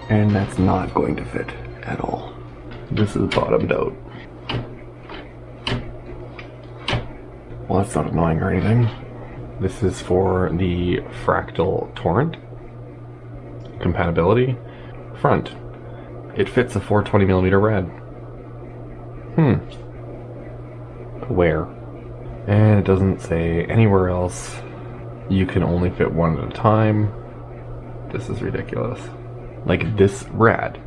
And that's not going to fit at all. This is bottomed out. Well, that's not annoying or anything. This is for the Fractal Torrent. Compatibility. Front. It fits a 420mm rad. Where? And it doesn't say anywhere else. You can only fit one at a time. This is ridiculous. Like, this rad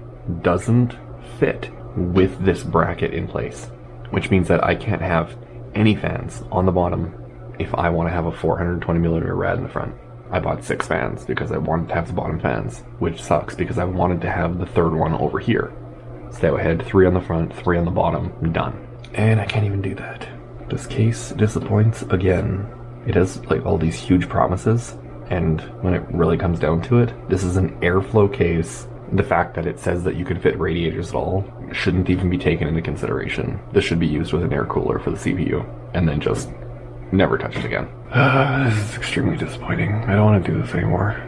doesn't fit with this bracket in place, which means that I can't have any fans on the bottom if I want to have a 420mm rad in the front. I bought 6 fans because I wanted to have the bottom fans, which sucks because I wanted to have the third one over here. So I had 3 on the front, 3 on the bottom, done. And I can't even do that. This case disappoints again. It has like all these huge promises, and when it really comes down to it, this is an airflow case. The fact that it says that you can fit radiators at all shouldn't even be taken into consideration. This should be used with an air cooler for the CPU, and then just never touch it again. This is extremely disappointing. I don't want to do this anymore.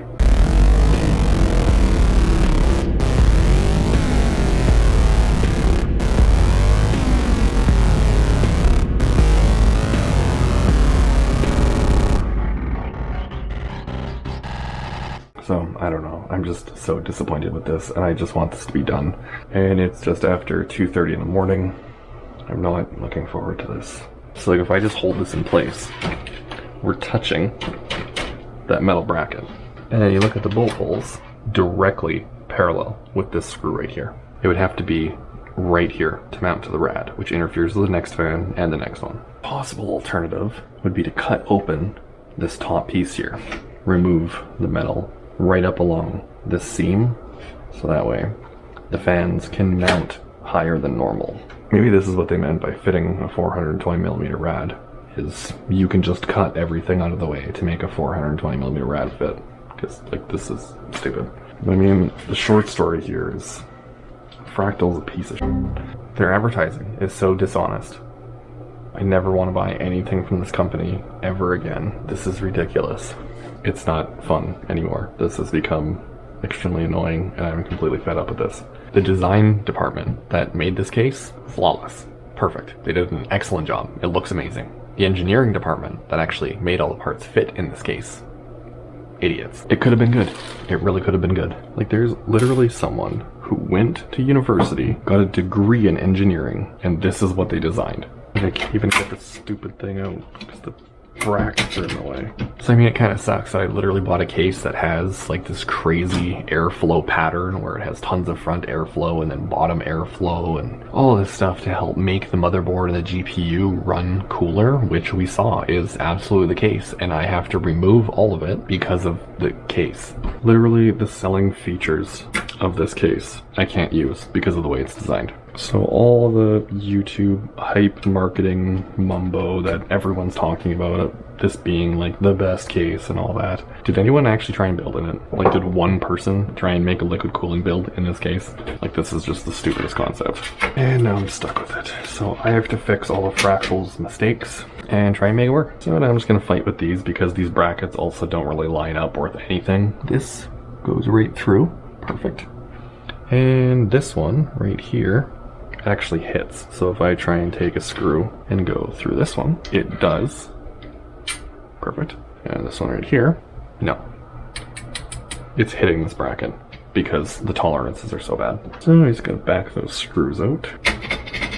So, I don't know. I'm just so disappointed with this, and I just want this to be done. And it's just after 2:30 in the morning. I'm not looking forward to this. So, like, if I just hold this in place, we're touching that metal bracket. And then you look at the bolt holes directly parallel with this screw right here. It would have to be right here to mount to the rad, which interferes with the next fan and the next one. Possible alternative would be to cut open this top piece here, remove the metal right up along this seam, so that way the fans can mount higher than normal. Maybe this is what they meant by fitting a 420mm rad, is you can just cut everything out of the way to make a 420mm rad fit, because like this is stupid. But I mean, the short story here is Fractal's a piece of shit. Their advertising is so dishonest. I never want to buy anything from this company ever again. This is ridiculous. It's not fun anymore. This has become extremely annoying, and I'm completely fed up with this. The design department that made this case, flawless. Perfect. They did an excellent job. It looks amazing. The engineering department that actually made all the parts fit in this case, idiots. It could have been good. It really could have been good. Like, there's literally someone who went to university, got a degree in engineering, and this is what they designed. I can't even get this stupid thing out because the brackets are in the way. So I mean, it kind of sucks. I literally bought a case that has like this crazy airflow pattern where it has tons of front airflow and then bottom airflow and all this stuff to help make the motherboard and the GPU run cooler, which we saw is absolutely the case, and I have to remove all of it because of the case. Literally the selling features of this case I can't use because of the way it's designed. So all the YouTube hype marketing mumbo that everyone's talking about, this being like the best case and all that, did anyone actually try and build in it? Like, did one person try and make a liquid cooling build in this case? Like, this is just the stupidest concept. And now I'm stuck with it. So I have to fix all of Fractal's mistakes and try and make it work. So now I'm just gonna fight with these because these brackets also don't really line up worth anything. This goes right through, perfect. And this one right here actually hits. So if I try and take a screw and go through this one, it does. Perfect. And this one right here, no. It's hitting this bracket because the tolerances are so bad. So I just gotta back those screws out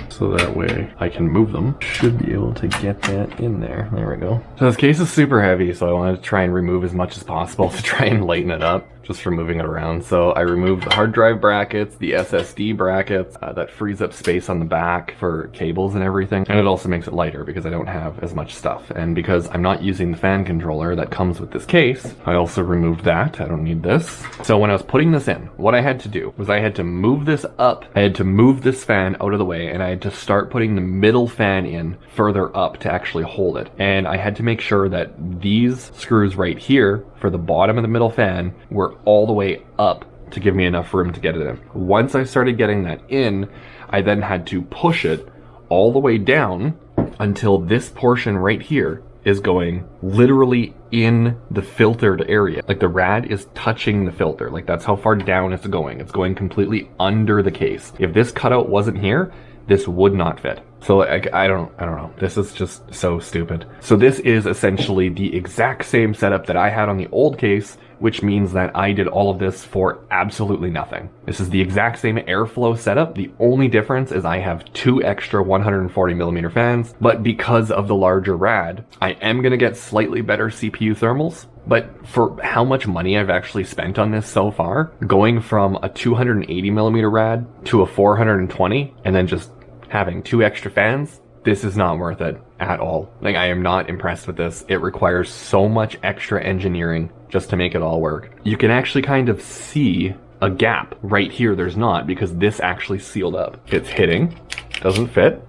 so that way I can move them. Should be able to get that in there. There we go. So this case is super heavy, so I wanted to try and remove as much as possible to try and lighten it up, just for moving it around. So I removed the hard drive brackets, the SSD brackets, that frees up space on the back for cables and everything. And it also makes it lighter because I don't have as much stuff. And because I'm not using the fan controller that comes with this case, I also removed that. I don't need this. So when I was putting this in, what I had to do was I had to move this up. I had to move this fan out of the way, and I had to start putting the middle fan in further up to actually hold it. And I had to make sure that these screws right here for the bottom of the middle fan were all the way up to give me enough room to get it in. Once I started getting that in, I then had to push it all the way down until this portion right here is going literally in the filtered area. Like the rad is touching the filter. Like that's how far down it's going. It's going completely under the case. If this cutout wasn't here, this would not fit. So like, I don't know. This is just so stupid. So this is essentially the exact same setup that I had on the old case, which means that I did all of this for absolutely nothing. This is the exact same airflow setup. The only difference is I have 2 extra 140mm fans, but because of the larger rad, I am gonna get slightly better CPU thermals. But for how much money I've actually spent on this so far, going from a 280mm rad to a 420 and then just having 2 extra fans, this is not worth it at all. Like, I am not impressed with this. It requires so much extra engineering just to make it all work. You can actually kind of see a gap right here. There's not, because this actually sealed up. It's hitting, doesn't fit,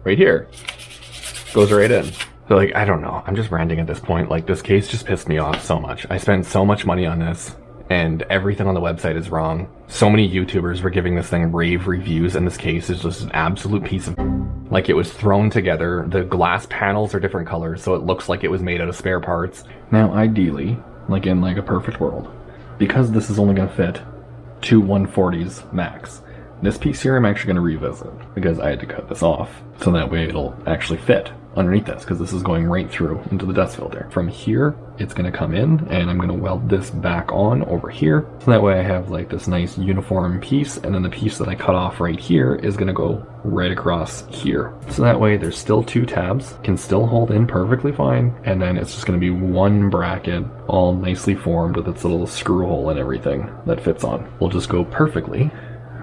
right here, goes right in. So like, I don't know, I'm just ranting at this point. Like, this case just pissed me off so much. I spent so much money on this, and everything on the website is wrong. So many YouTubers were giving this thing rave reviews, and this case is just an absolute piece of... Like, it was thrown together. The glass panels are different colors, so it looks like it was made out of spare parts. Now, ideally, like in like a perfect world, because this is only gonna fit 2 140s max, this piece here I'm actually gonna revisit, because I had to cut this off, so that way it'll actually fit underneath this, because this is going right through into the dust filter. From here, it's gonna come in, and I'm gonna weld this back on over here, so that way I have like this nice uniform piece, and then the piece that I cut off right here is gonna go right across here. So that way there's still 2 tabs, can still hold in perfectly fine, and then it's just gonna be 1 bracket, all nicely formed with its little screw hole and everything that fits on. Will just go perfectly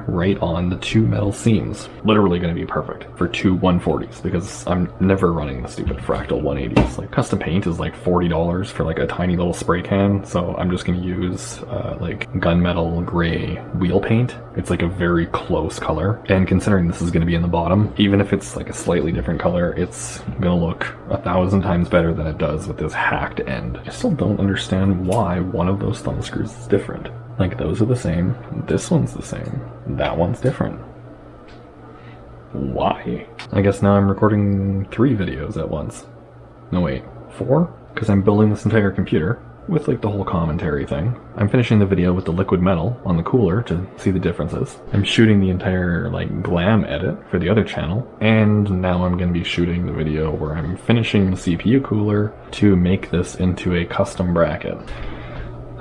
right on the 2 metal seams. Literally going to be perfect for 2 140s, because I'm never running the stupid Fractal 180s. Like, custom paint is like $40 for like a tiny little spray can, so I'm just going to use like gunmetal gray wheel paint. It's like a very close color, and considering this is going to be in the bottom, even if it's like a slightly different color, it's going to look 1,000 times better than it does with this hacked end. I still don't understand why one of those thumb screws is different. Like, those are the same, this one's the same, that one's different. Why? I guess now I'm recording 3 videos at once. No wait, 4? Because I'm building this entire computer with like the whole commentary thing. I'm finishing the video with the liquid metal on the cooler to see the differences. I'm shooting the entire like glam edit for the other channel, and now I'm going to be shooting the video where I'm finishing the CPU cooler to make this into a custom bracket.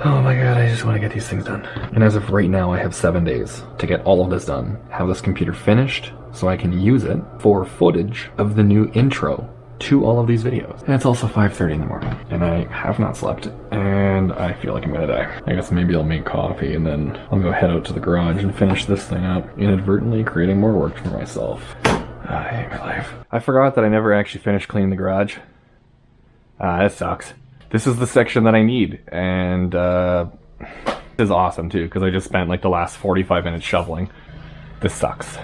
Oh my god, I just want to get these things done. And as of right now, I have 7 days to get all of this done, have this computer finished, so I can use it for footage of the new intro to all of these videos. And it's also 5:30 in the morning, and I have not slept, and I feel like I'm gonna die. I guess maybe I'll make coffee, and then I'll go head out to the garage and finish this thing up, inadvertently creating more work for myself. I hate my life. I forgot that I never actually finished cleaning the garage. That sucks. This is the section that I need, and this is awesome too, because I just spent like the last 45 minutes shoveling. This sucks.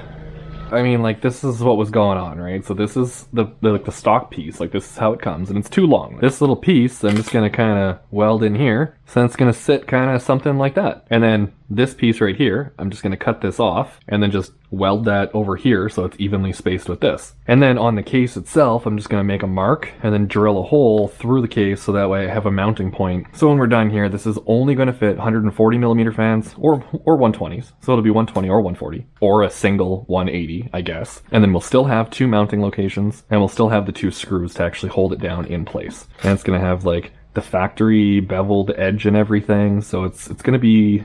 I mean, like, this is what was going on, right? So this is the stock piece, like this is how it comes, and it's too long. This little piece, I'm just gonna kind of weld in here, so it's gonna sit kind of something like that. And then this piece right here, I'm just gonna cut this off, and then just weld that over here so it's evenly spaced with this. And then on the case itself, I'm just gonna make a mark, and then drill a hole through the case so that way I have a mounting point. So when we're done here, this is only gonna fit 140mm fans, or 120s, so it'll be 120 or 140, or a single 180, I guess. And then we'll still have 2 mounting locations, and we'll still have the 2 screws to actually hold it down in place. And it's gonna have like the factory beveled edge and everything, so it's gonna be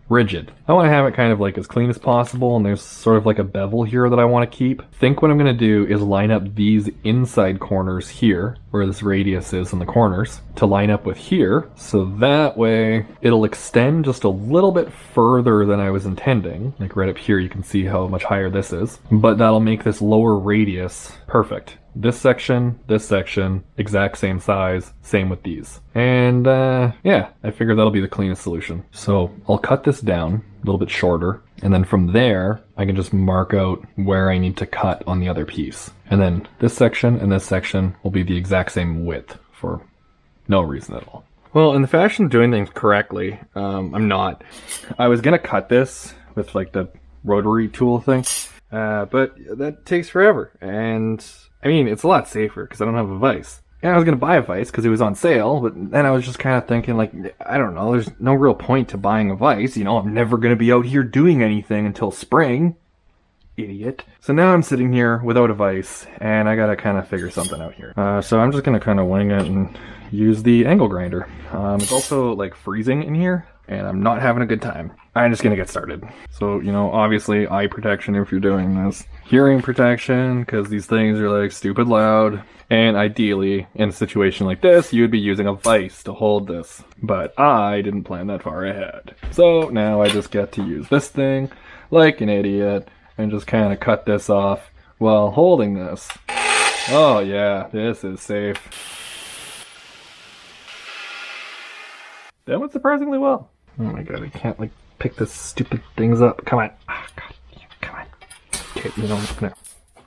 rigid. I want to have it kind of like as clean as possible, and there's sort of like a bevel here that I want to keep. I think what I'm going to do is line up these inside corners here, where this radius is in the corners, to line up with here, so that way it'll extend just a little bit further than I was intending. Like right up here you can see how much higher this is, but that'll make this lower radius perfect. This section, exact same size, same with these. And yeah, I figure that'll be the cleanest solution. So I'll cut this down a little bit shorter, and then from there, I can just mark out where I need to cut on the other piece. And then this section and this section will be the exact same width for no reason at all. Well, in the fashion of doing things correctly, I'm not. I was gonna cut this with like the rotary tool thing, but that takes forever, and I mean, it's a lot safer because I don't have a vise. And I was going to buy a vise because it was on sale, but then I was just kind of thinking, like, I don't know, there's no real point to buying a vise. You know, I'm never going to be out here doing anything until spring. Idiot. So now I'm sitting here without a vise, and I got to kind of figure something out here. So I'm just going to kind of wing it and use the angle grinder. It's also, like, freezing in here, and I'm not having a good time. I'm just going to get started. So, you know, obviously eye protection if you're doing this. Hearing protection, because these things are, like, stupid loud. And ideally, in a situation like this, you'd be using a vise to hold this. But I didn't plan that far ahead. So now I just get to use this thing like an idiot and just kind of cut this off while holding this. Oh yeah, this is safe. That went surprisingly well. Oh my god, I can't like pick this stupid things up. Come on. Oh, god, come on. Okay, you know, no.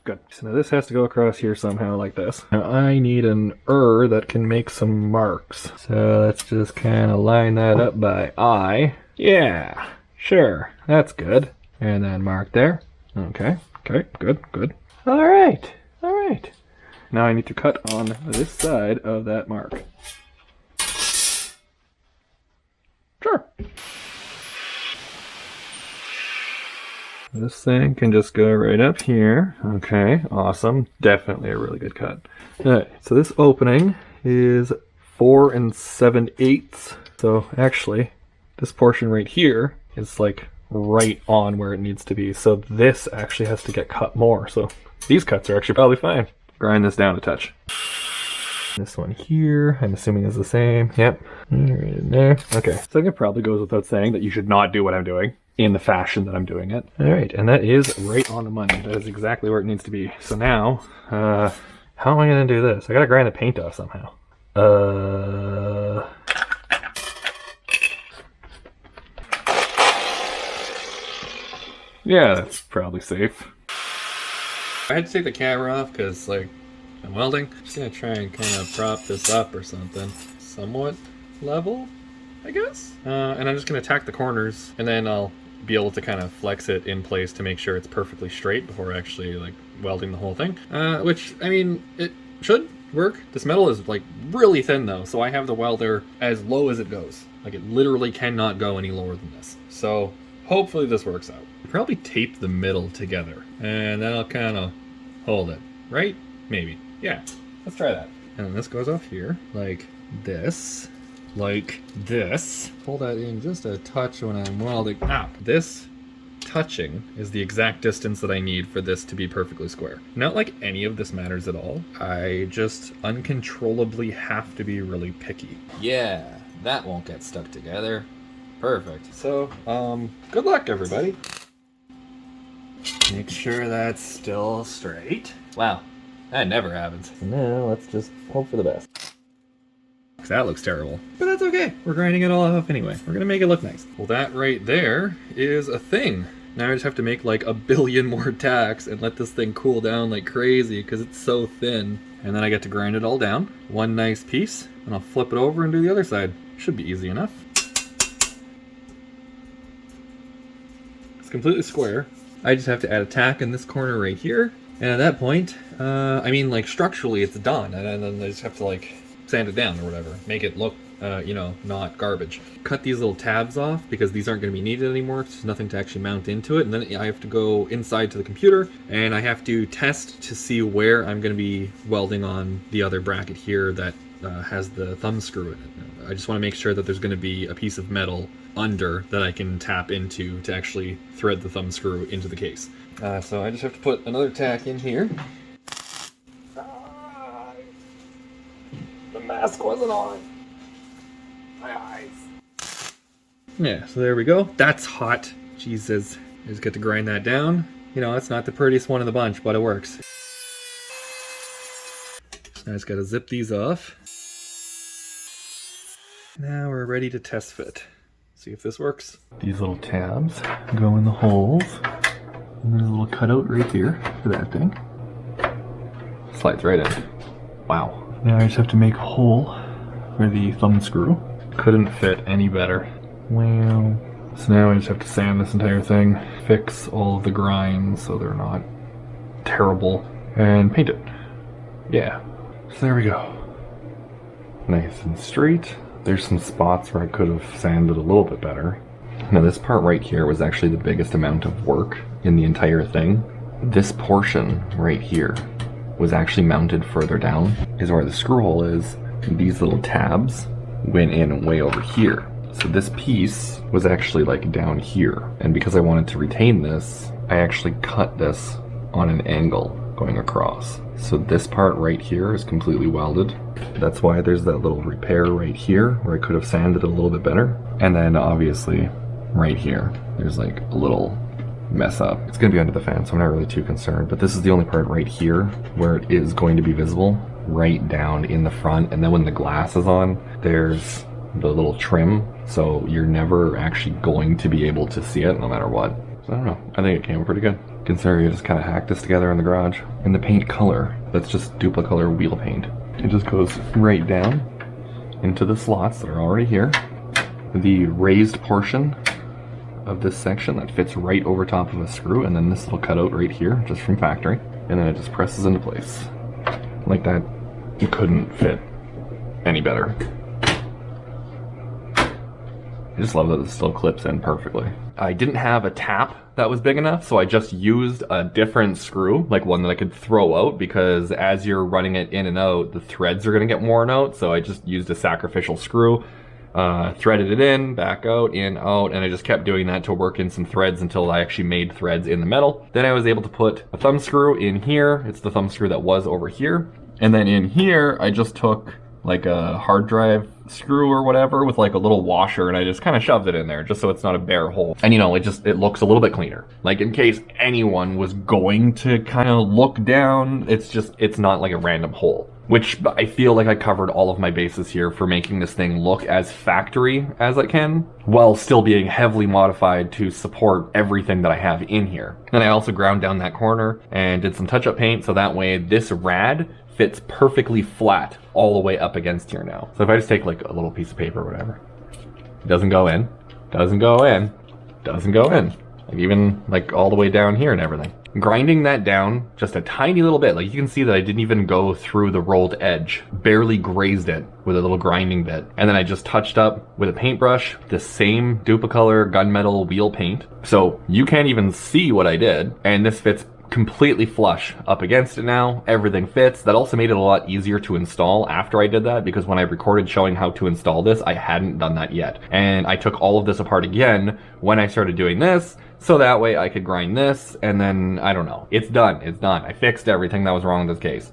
Good. So now this has to go across here somehow like this. Now I need an that can make some marks. So let's just kind of line that up by eye. Yeah, sure, that's good. And then mark there. Okay, good. All right. Now I need to cut on this side of that mark. Sure. This thing can just go right up here. Okay, awesome. Definitely a really good cut. Alright, so this opening is 4 7/8. So actually, this portion right here is like right on where it needs to be. So this actually has to get cut more. So these cuts are actually probably fine. Grind this down a touch. This one here, I'm assuming is the same. Yep. Right in there. Okay, so I think it probably goes without saying that you should not do what I'm doing in the fashion that I'm doing it. All right, and that is right on the money. That is exactly where it needs to be. So now, how am I gonna do this? I gotta grind the paint off somehow. Yeah, that's probably safe. I had to take the camera off because, like, I'm welding. I'm just gonna try and kind of prop this up or something. Somewhat level, I guess? And I'm just gonna tack the corners, and then I'll be able to kind of flex it in place to make sure it's perfectly straight before actually, like, welding the whole thing. Which, I mean, it should work. This metal is, like, really thin, though, so I have the welder as low as it goes. Like, it literally cannot go any lower than this. So, hopefully this works out. I'll probably tape the middle together, and then I'll kind of hold it, right? Maybe. Yeah, let's try that. And this goes off here, like this. Pull that in just a touch when I'm welding. Ah, this touching is the exact distance that I need for this to be perfectly square. Not like any of this matters at all. I just uncontrollably have to be really picky. Yeah, that won't get stuck together. Perfect. So, good luck, everybody. Make sure that's still straight. Wow. That never happens. Now let's just hope for the best. That looks terrible. But that's okay. We're grinding it all off anyway. We're gonna make it look nice. Well, that right there is a thing. Now I just have to make like a billion more tacks and let this thing cool down like crazy because it's so thin. And then I get to grind it all down. One nice piece. And I'll flip it over and do the other side. Should be easy enough. It's completely square. I just have to add a tack in this corner right here. And at that point, I mean, like, structurally it's done, and then I just have to, like, sand it down or whatever. Make it look, you know, not garbage. Cut these little tabs off, because these aren't going to be needed anymore. There's nothing to actually mount into it. And then I have to go inside to the computer, and I have to test to see where I'm going to be welding on the other bracket here that has the thumb screw in it. I just want to make sure that there's going to be a piece of metal under that I can tap into to actually thread the thumb screw into the case. So I just have to put another tack in here. The mask wasn't on. My eyes. Yeah, so there we go. That's hot. Jesus. I just get to grind that down. You know, it's not the prettiest one in the bunch, but it works. So I just gotta zip these off. Now we're ready to test fit. See if this works. These little tabs go in the holes. And there's a little cutout right here for that thing. Slides right in. Wow. Now I just have to make a hole for the thumb screw. Couldn't fit any better. Wow. So now I just have to sand this entire thing, fix all of the grinds so they're not terrible, and paint it. Yeah. So there we go. nice and straight. There's some spots where I could have sanded a little bit better. Now this part right here was actually the biggest amount of work in the entire thing. This portion right here was actually mounted further down, is where the screw hole is. These little tabs went in way over here. So this piece was actually like down here. And because I wanted to retain this, I actually cut this on an angle going across. So this part right here is completely welded. That's why there's that little repair right here where I could have sanded it a little bit better. And then obviously right here, there's like a little mess up. It's gonna be under the fan, so I'm not really too concerned, but this is the only part right here where it is going to be visible, right down in the front. And then when the glass is on, there's the little trim, so you're never actually going to be able to see it no matter what. So I don't know, I think it came pretty good. Considering you just kind of hacked this together in the garage. And the paint color, that's just Duplicolor wheel paint. It just goes right down into the slots that are already here. The raised portion of this section that fits right over top of a screw, and then this little cutout right here, just from factory, and then it just presses into place. Like that, you couldn't fit any better. I just love that it still clips in perfectly. I didn't have a tap that was big enough, so I just used a different screw, like one that I could throw out, because as you're running it in and out, the threads are gonna get worn out, so I just used a sacrificial screw. Threaded it in, back out, in, out, and I just kept doing that to work in some threads until I actually made threads in the metal. Then I was able to put a thumb screw in here. It's the thumb screw that was over here. And then in here, I just took like a hard drive screw or whatever with like a little washer, and I just kind of shoved it in there just so it's not a bare hole. And you know, it looks a little bit cleaner. Like in case anyone was going to kind of look down, it's not like a random hole. Which I feel like I covered all of my bases here for making this thing look as factory as I can, while still being heavily modified to support everything that I have in here. And I also ground down that corner and did some touch-up paint, so that way this rad fits perfectly flat all the way up against here now. So if I just take like a little piece of paper or whatever, it doesn't go in, doesn't go in, doesn't go in. Like even like all the way down here and everything. Grinding that down just a tiny little bit, like you can see that I didn't even go through the rolled edge, barely grazed it with a little grinding bit. And then I just touched up with a paintbrush, the same Duplicolor gunmetal wheel paint. So you can't even see what I did, and this fits completely flush up against it now. Everything fits. That also made it a lot easier to install after I did that, because when I recorded showing how to install this, I hadn't done that yet. And I took all of this apart again when I started doing this, so that way I could grind this, and then, I don't know. It's done. It's done. I fixed everything that was wrong with this case.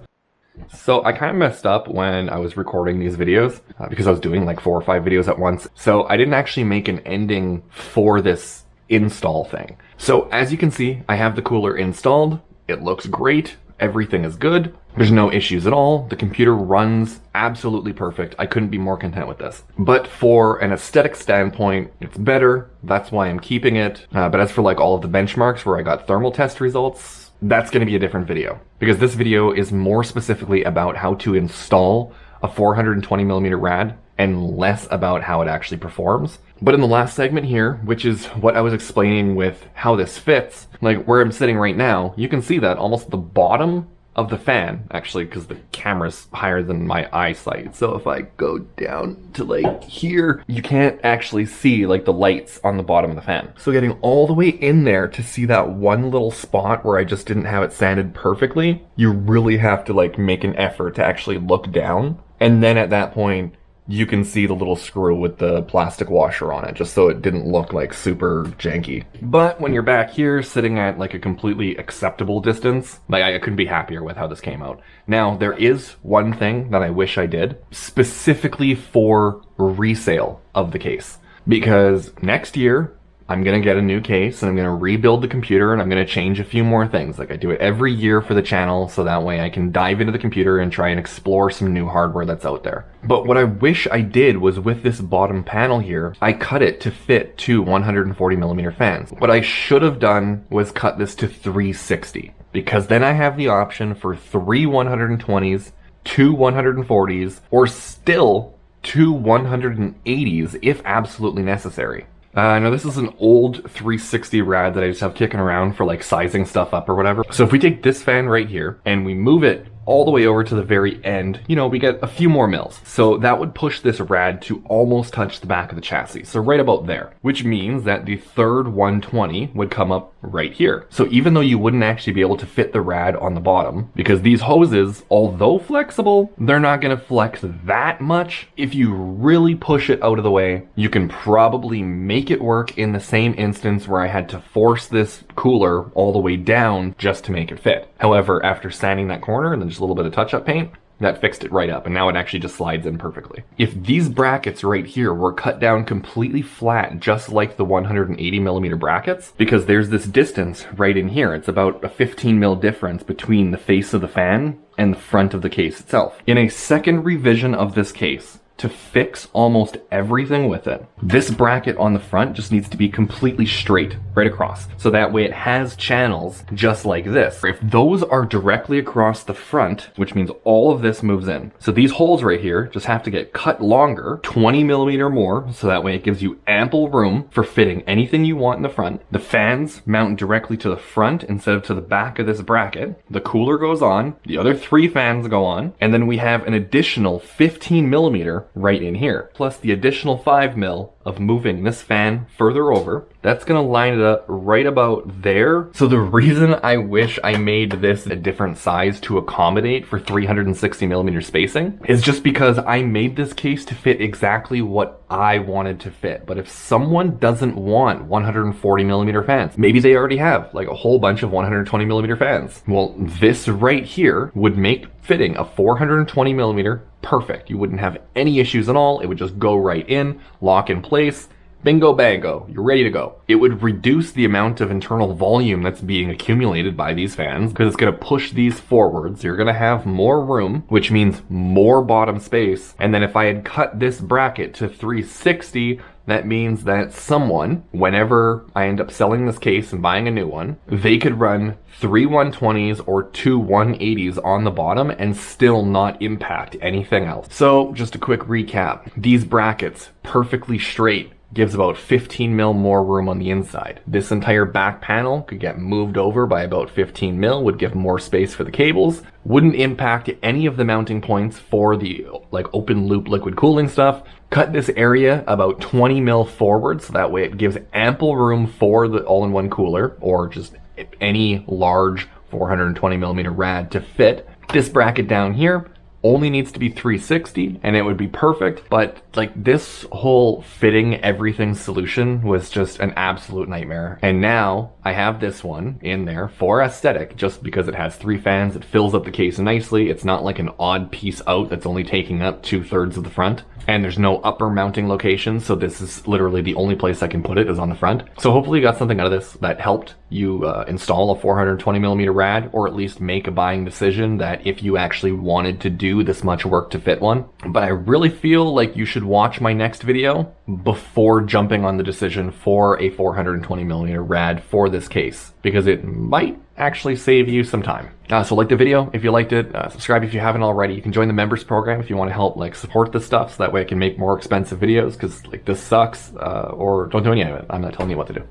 So I kind of messed up when I was recording these videos, because I was doing like 4 or 5 videos at once. So I didn't actually make an ending for this install thing. So as you can see, I have the cooler installed. It looks great. Everything is good. There's no issues at all. The computer runs absolutely perfect. I couldn't be more content with this. But for an aesthetic standpoint, it's better. That's why I'm keeping it. But as for like all of the benchmarks where I got thermal test results, that's going to be a different video. Because this video is more specifically about how to install a 420mm rad and less about how it actually performs. But in the last segment here, which is what I was explaining with how this fits, like where I'm sitting right now, you can see that almost the bottom of the fan, actually, because the camera's higher than my eyesight. So if I go down to like here, you can't actually see like the lights on the bottom of the fan. So getting all the way in there to see that one little spot where I just didn't have it sanded perfectly, you really have to like make an effort to actually look down. And then at that point, you can see the little screw with the plastic washer on it, just so it didn't look like super janky. But when you're back here sitting at like a completely acceptable distance, like I couldn't be happier with how this came out. Now, there is one thing that I wish I did, specifically for resale of the case. Because next year, I'm gonna get a new case and I'm gonna rebuild the computer and I'm gonna change a few more things. Like I do it every year for the channel, so that way I can dive into the computer and try and explore some new hardware that's out there. But what I wish I did was with this bottom panel here, I cut it to fit 2 140mm fans. What I should have done was cut this to 360, because then I have the option for 3 120s, 2 140s, or still 2 180s if absolutely necessary. Now this is an old 360 rad that I just have kicking around for like sizing stuff up or whatever. So if we take this fan right here and we move it all the way over to the very end, you know, we get a few more mils. So that would push this rad to almost touch the back of the chassis. So right about there, which means that the third 120 would come up right here. So even though you wouldn't actually be able to fit the rad on the bottom, because these hoses, although flexible, they're not going to flex that much. If you really push it out of the way, you can probably make it work in the same instance where I had to force this cooler all the way down just to make it fit. However, after sanding that corner and then just a little bit of touch-up paint, that fixed it right up, and now it actually just slides in perfectly. If these brackets right here were cut down completely flat, just like the 180 millimeter brackets, because there's this distance right in here, it's about a 15 mil difference between the face of the fan and the front of the case itself. In a second revision of this case, to fix almost everything with it, this bracket on the front just needs to be completely straight right across. So that way it has channels just like this. If those are directly across the front, which means all of this moves in. So these holes right here just have to get cut longer, 20 millimeter more, so that way it gives you ample room for fitting anything you want in the front. The fans mount directly to the front instead of to the back of this bracket. The cooler goes on, the other 3 fans go on, and then we have an additional 15 millimeter right in here, plus the additional 5 mil of moving this fan further over. That's gonna line it up right about there. So the reason I wish I made this a different size to accommodate for 360 millimeter spacing is just because I made this case to fit exactly what I wanted to fit. But if someone doesn't want 140 millimeter fans, maybe they already have like a whole bunch of 120 millimeter fans. Well, this right here would make fitting a 420 millimeter perfect. You wouldn't have any issues at all. It would just go right in, lock in place. Bingo bango, you're ready to go. It would reduce the amount of internal volume that's being accumulated by these fans because it's going to push these forwards. You're going to have more room, which means more bottom space. And then if I had cut this bracket to 360, that means that someone, whenever I end up selling this case and buying a new one, they could run 3 120s or 2 180s on the bottom and still not impact anything else. So just a quick recap. These brackets, perfectly straight, gives about 15 mil more room on the inside. This entire back panel could get moved over by about 15 mil, would give more space for the cables, wouldn't impact any of the mounting points for the like open loop liquid cooling stuff. Cut this area about 20 mil forward, so that way it gives ample room for the all-in-one cooler or just any large 420 millimeter rad to fit. This bracket down here only needs to be 360 and it would be perfect, but like this whole fitting everything solution was just an absolute nightmare. And now I have this one in there for aesthetic just because it has 3 fans. It fills up the case nicely. It's not like an odd piece out that's only taking up 2/3 of the front, and there's no upper mounting location, so this is literally the only place I can put it is on the front. So hopefully you got something out of this that helped you install a 420 millimeter rad, or at least make a buying decision that if you actually wanted to do this much work to fit one. But I really feel like you should watch my next video before jumping on the decision for a 420 millimeter rad for this case, because it might actually save you some time. So like the video if you liked it, subscribe if you haven't already. You can join the members program if you want to help like support this stuff, so that way I can make more expensive videos, because like this sucks, or don't do any of it. I'm not telling you what to do.